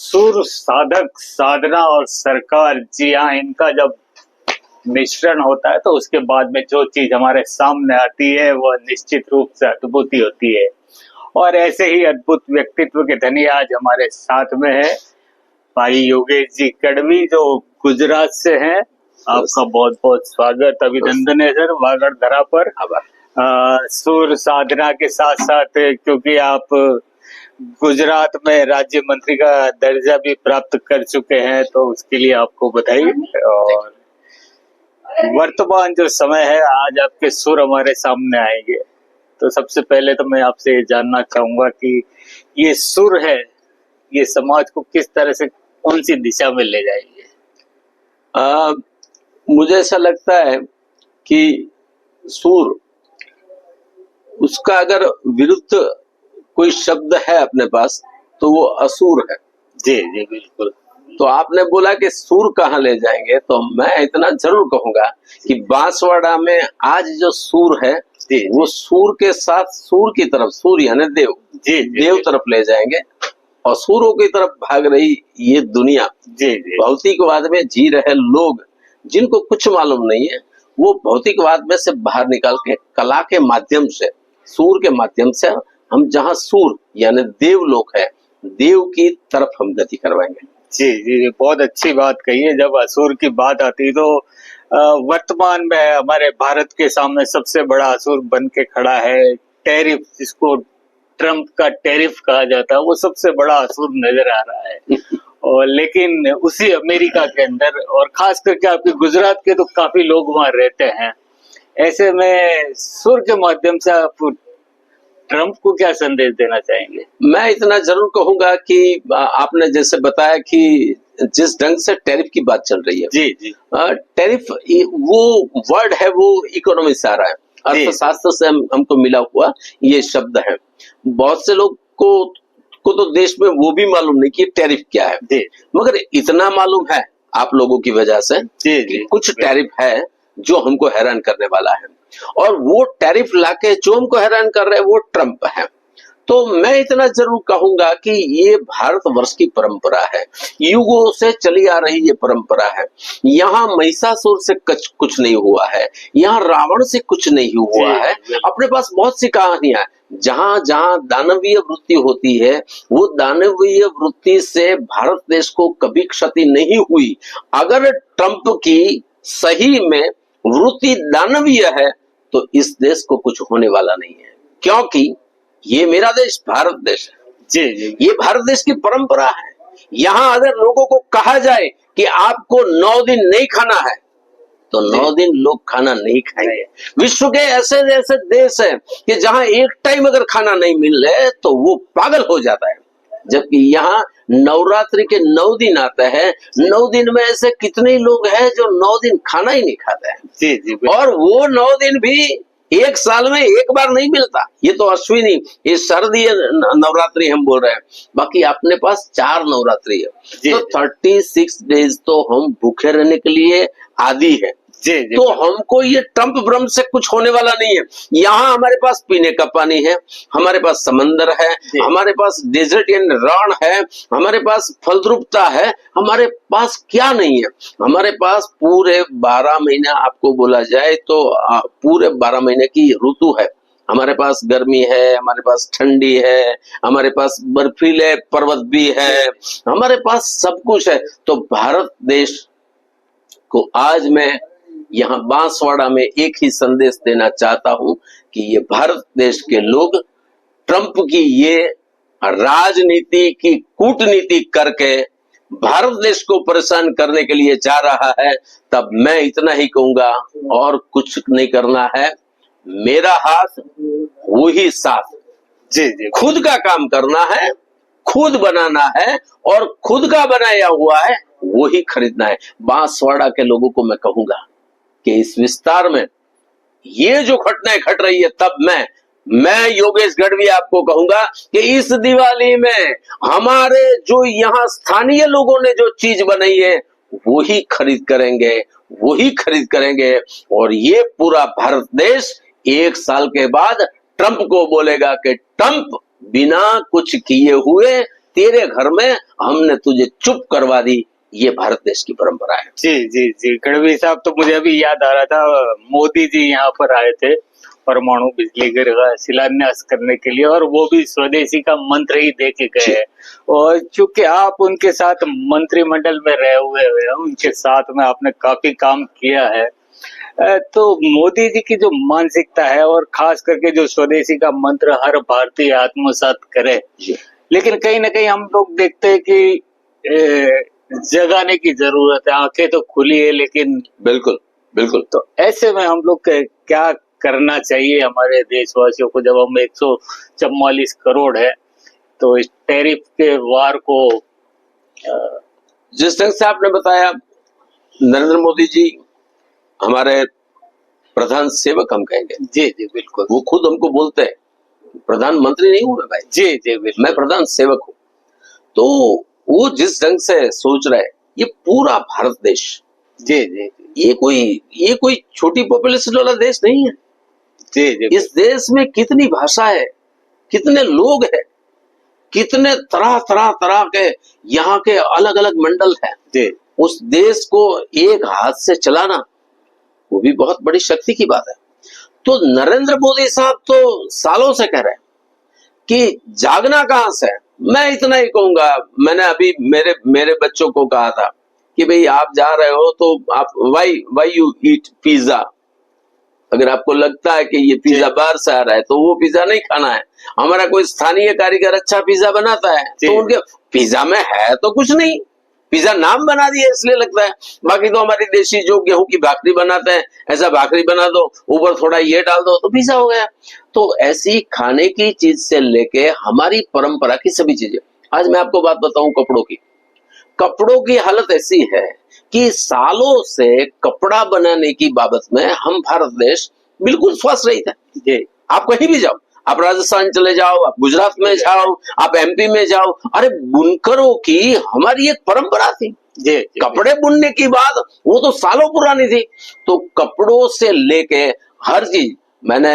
सुर साधक साधना और सरकार, जी हाँ, इनका जब मिश्रण होता है तो उसके बाद में जो चीज हमारे सामने आती है वह निश्चित रूप से अद्भुत ही होती है। और ऐसे ही अद्भुत व्यक्तित्व के धनी आज हमारे साथ में है भाई योगेश जी कड़वी, जो गुजरात से हैं। आपका बहुत बहुत स्वागत, अभिनंदन है सर वागड़ धरा पर। सुर साधना के साथ साथ, क्योंकि आप गुजरात में राज्य मंत्री का दर्जा भी प्राप्त कर चुके हैं, तो उसके लिए आपको बधाई। और वर्तमान जो समय है, आज आपके सुर हमारे सामने आएंगे, तो सबसे पहले तो मैं आपसे ये जानना चाहूंगा कि ये सुर है, ये समाज को किस तरह से, कौन सी दिशा में ले जाएंगे? मुझे ऐसा लगता है कि सुर, उसका अगर विरुद्ध कोई शब्द है अपने पास तो वो असुर है। जी जी बिल्कुल। तो आपने बोला कि सुर कहाँ ले जाएंगे, तो मैं इतना जरूर कहूंगा कि बांसवाड़ा में आज जो सुर है वो सुर के साथ सुर की तरफ, सुर यानी देव, देव तरफ ले जाएंगे। असुरों की तरफ भाग रही ये दुनिया, भौतिकवाद में जी रहे लोग जिनको कुछ मालूम नहीं है, वो भौतिकवाद में से बाहर निकाल के कला के माध्यम से, सूर के माध्यम से हम जहाँ सूर यानी देव लोक है, देव की तरफ हम गति करवाएंगे। जी जी, बहुत अच्छी बात कही है। जब असुर की बात आती है तो वर्तमान में हमारे भारत के सामने सबसे बड़ा असुर बन के खड़ा है टैरिफ, जिसको ट्रम्प का टैरिफ कहा जाता है, वो सबसे बड़ा असुर नजर आ रहा है। और लेकिन उसी अमेरिका के अंदर, और खास करके आपके गुजरात के तो काफी लोग वहां रहते हैं, ऐसे में सुर के माध्यम से आप ट्रम्प को क्या संदेश देना चाहेंगे? मैं इतना जरूर कहूंगा कि आपने जैसे बताया कि जिस ढंग से टैरिफ की बात चल रही है, जी जी, टैरिफ वो वर्ड है, वो इकोनॉमी से आ रहा है, अर्थशास्त्र से हमको मिला हुआ ये शब्द है। बहुत से लोग को तो देश में वो भी मालूम नहीं कि टैरिफ क्या है, मगर इतना मालूम है आप लोगों की वजह से कि कुछ टैरिफ है जो हमको हैरान करने वाला है, और वो टैरिफ लाके जो हमको हैरान कर रहे हैं वो ट्रम्प है। तो मैं इतना जरूर कहूंगा कि ये भारतवर्ष की परंपरा है, युगों से चली आ रही ये परंपरा है। यहाँ महिषासुर से कुछ नहीं हुआ है, यहाँ रावण से कुछ नहीं हुआ है। अपने पास बहुत सी कहानियां, जहां जहां दानवीय वृत्ति होती है, वो दानवीय वृत्ति से भारत देश को कभी क्षति नहीं हुई। अगर ट्रम्प की सही में वृत्ति दानवीय है तो इस देश को कुछ होने वाला नहीं है, क्योंकि ये मेरा देश भारत देश है। जी जी, ये भारत देश की परंपरा है। यहाँ अगर लोगों को कहा जाए कि आपको 9 दिन नहीं खाना है, तो 9 दिन लोग खाना नहीं खाएंगे। विश्व के ऐसे ऐसे देश हैं कि जहां एक टाइम अगर खाना नहीं मिल रहे तो वो पागल हो जाता है, जबकि यहाँ नवरात्रि के 9 दिन आते हैं। 9 दिन में ऐसे कितने लोग हैं जो 9 दिन खाना ही नहीं खाते हैं। जी जी, और वो 9 दिन भी एक साल में एक बार नहीं मिलता। ये तो अश्विनी, ये सर्दी नवरात्रि हम बोल रहे हैं, बाकी अपने पास 4 नवरात्रि है, तो 36 डेज तो हम भूखे रहने के लिए आदी है। तो हमको ये ट्रम्प भ्रम से कुछ होने वाला नहीं है। यहाँ हमारे पास पीने का पानी है, हमारे पास समंदर है, हमारे पास डेजर्ट यानी रण है, हमारे पास फलद्रुपता है, हमारे पास क्या नहीं है? हमारे पास पूरे 12 महीने, आपको बोला जाए तो पूरे 12 महीने की ऋतु है। हमारे पास गर्मी है, हमारे पास ठंडी है, हमारे पास बर्फीले पर्वत भी है, हमारे पास सब कुछ है। तो भारत देश को आज मैं यहाँ बांसवाड़ा में एक ही संदेश देना चाहता हूं कि ये भारत देश के लोग ट्रम्प की ये राजनीति की कूटनीति करके भारत देश को परेशान करने के लिए जा रहा है, तब मैं इतना ही कहूंगा, और कुछ नहीं करना है। मेरा हाथ वही साथ। जी जी, खुद का काम करना है, खुद बनाना है, और खुद का बनाया हुआ है वही खरीदना है। बांसवाड़ा के लोगों को मैं कहूंगा कि इस विस्तार में ये जो घटनाएं घट रही है, तब मैं योगेश गढ़वी आपको कहूंगा कि इस दिवाली में हमारे जो यहाँ स्थानीय लोगों ने जो चीज बनाई है वही खरीद करेंगे, और ये पूरा भारत देश 1 साल के बाद ट्रम्प को बोलेगा कि ट्रम्प बिना कुछ किए हुए तेरे घर में हमने तुझे चुप करवा दी। ये भारत देश की परंपरा है। जी जी जी, गढ़वी साहब, तो मुझे अभी याद आ रहा था, मोदी जी यहाँ पर आए थे परमाणु बिजली घर का शिलान्यास करने के लिए, और वो भी स्वदेशी का मंत्र ही दे के गए हैं। और चूंकि आप उनके साथ मंत्रिमंडल में रहे हुए हैं, उनके साथ में आपने काफी काम किया है, तो मोदी जी की जो मानसिकता है, और खास करके जो स्वदेशी का मंत्र हर भारतीय आत्मसात करे, लेकिन कहीं ना कहीं हम लोग देखते हैं कि जगाने की जरूरत है। आंखें तो खुली है, लेकिन बिल्कुल बिल्कुल। तो ऐसे में हम लोग क्या करना चाहिए हमारे देशवासियों को, जब हम 144 करोड़ है, तो इस टैरिफ के वार को जिस ढंग से आपने बताया, नरेंद्र मोदी जी हमारे प्रधान सेवक हम कहेंगे। जी जी बिल्कुल। वो खुद हमको बोलते हैं, प्रधानमंत्री नहीं हूं मैं भाई, जी जी बिल्कुल, मैं प्रधान सेवक हूं। तो वो जिस ढंग से सोच रहे, ये पूरा भारत देश, जी जी, ये कोई छोटी पॉपुलेशन वाला देश नहीं है। जी जी, इस देश में कितनी भाषा है, कितने लोग हैं, कितने तरह तरह तरह के यहाँ के अलग अलग मंडल हैं। जी, उस देश को एक हाथ से चलाना, वो भी बहुत बड़ी शक्ति की बात है। तो नरेंद्र मोदी साहब तो सालों से कह रहे हैं कि जागना कहां से है। मैं इतना ही कहूंगा, मैंने अभी मेरे बच्चों को कहा था कि भाई आप जा रहे हो तो आप वाई यू ईट पिज्जा। अगर आपको लगता है कि ये पिज्जा बाहर से आ रहा है, तो वो पिज्जा नहीं खाना है। हमारा कोई स्थानीय कारीगर अच्छा पिज्जा बनाता है, तो उनके पिज्जा में है तो कुछ नहीं, पिज्जा नाम बना दिया इसलिए लगता है। बाकी तो हमारी देशी जो गेहूं की भाकरी बनाते हैं, ऐसा भाकरी बना दो, ऊपर थोड़ा ये डाल दो, तो पिज्जा हो गया। तो ऐसी खाने की चीज से लेके हमारी परंपरा की सभी चीजें। आज मैं आपको बात बताऊं कपड़ों की हालत ऐसी है कि सालों से कपड़ा बनाने की बाबत में हम भारत देश बिल्कुल स्वस्थ रहित है। आप कहीं भी जाओ, आप राजस्थान चले जाओ, आप गुजरात में जाओ, आप एमपी में जाओ, अरे बुनकरों की हमारी एक परंपरा थी। कपड़े बुनने की बात वो तो सालों पुरानी थी। तो कपड़ों से लेके हर चीज, मैंने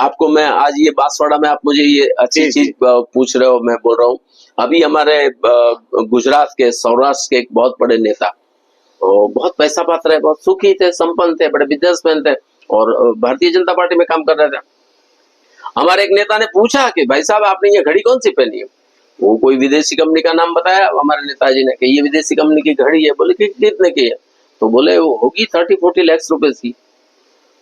आपको मैं आज ये बांसवाड़ा में, आप मुझे ये अच्छी चीज पूछ रहे हो, मैं बोल रहा हूँ। अभी हमारे गुजरात के, सौराष्ट्र के एक बहुत बड़े नेता, बहुत पैसा पात्र है, बहुत सुखी थे, संपन्न थे, बड़े बिजनेसमैन थे, और भारतीय जनता पार्टी में काम कर रहे थे। हमारे एक नेता ने पूछा कि भाई साहब आपने ये घड़ी कौन सी पहनी है? वो कोई विदेशी कंपनी का नाम बताया हमारे नेताजी ने कि ये विदेशी कंपनी की घड़ी है। बोले कि कितने की है? तो बोले वो होगी 30-40 लाख रुपए की।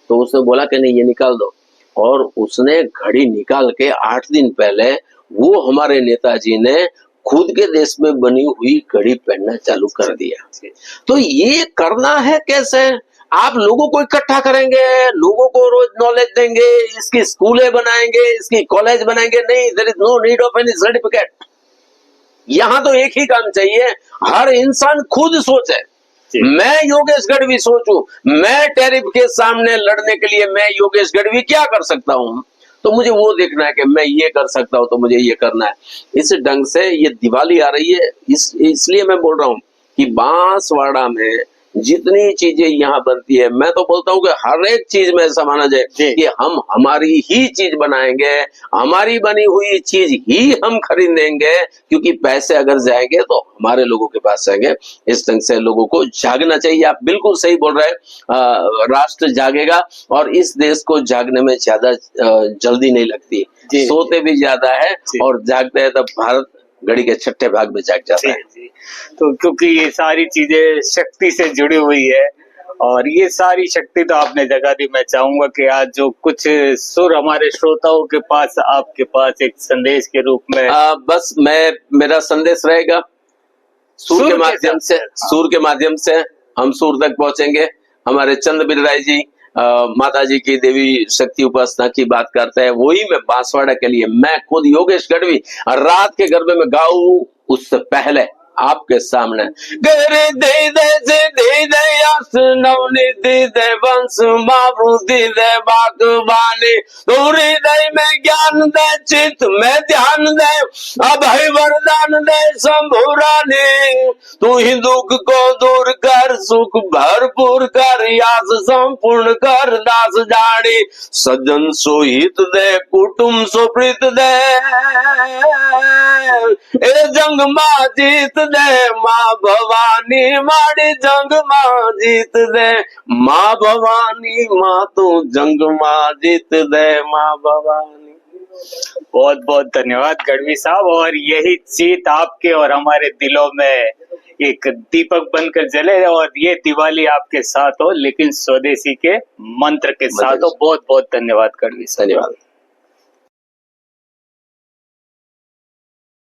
तो उसने बोला कि नहीं, ये निकाल दो। और उसने घड़ी निकाल के 8 दिन पहले वो हमारे नेताजी ने खुद के देश में बनी हुई घड़ी पहनना चालू कर दिया। तो ये करना है कैसे? आप लोगों को इकट्ठा करेंगे, लोगों को रोज नॉलेज देंगे, इसकी स्कूलें बनाएंगे, इसकी कॉलेज बनाएंगे, नहीं, there is no need of any certificate. यहां तो एक ही काम चाहिए, हर इंसान खुद सोचे। मैं योगेश गढ़वी सोचूं, मैं टैरिफ के सामने लड़ने के लिए मैं योगेश गढ़वी क्या कर सकता हूं, तो मुझे वो देखना है कि मैं ये कर सकता हूं, तो मुझे ये करना है। इस ढंग से ये दिवाली आ रही है, इसलिए मैं बोल रहा हूं कि बांसवाड़ा में जितनी चीजें यहाँ बनती है, मैं तो बोलता हूँ कि हर एक चीज में ऐसा माना जाए कि हम हमारी ही चीज बनाएंगे, हमारी बनी हुई चीज ही हम खरीदेंगे, क्योंकि पैसे अगर जाएंगे तो हमारे लोगों के पास जाएंगे। इस ढंग से लोगों को जागना चाहिए। आप बिल्कुल सही बोल रहे हैं, राष्ट्र जागेगा, और इस देश को जागने में ज्यादा जल्दी नहीं लगती। सोते भी ज्यादा है और जागते हैं तब भारत घड़ी के छठे भाग में जाग जाता है। तो क्योंकि ये सारी चीजें शक्ति से जुड़ी हुई है, और ये सारी शक्ति तो आपने जगा दी। मैं चाहूंगा कि आज जो कुछ सुर हमारे श्रोताओं के पास, आपके पास एक संदेश के रूप में, बस मेरा संदेश रहेगा, सुर के माध्यम से हम सुर तक पहुंचेंगे। हमारे चंद्रवीर राय जी माता जी की देवी शक्ति उपासना की बात करते हैं, वही मैं बांसवाड़ा के लिए, मैं खुद योगेश गढ़वी रात के गरबे में गाऊं उससे पहले आपके सामने। गरे दे दे से दे दे आस नवनी दे दे वंश मावरू दे दे बागवानी, तू हृदय में ज्ञान दे चित्त में ध्यान दे, अभय वरदान दे शंभुरानी, तू ही दुख को दूर कर सुख भरपूर कर, यास संपूर्ण कर दास जानी, सज्जन सोहित दे कुटुंब सुप्रीत दे, ए जंग मां जीत दे मां भवानी, माड़ी जंग मां जीत दे मां भवानी, मां तू जंग मां जीत दे मां भवानी। बहुत बहुत धन्यवाद गढ़वी साहब। और यही जीत आपके और हमारे दिलों में एक दीपक बनकर जले और ये दिवाली आपके साथ हो, लेकिन स्वदेशी के मंत्र के साथ हो। बहुत बहुत धन्यवाद गढ़वी साहब। धन्यवाद।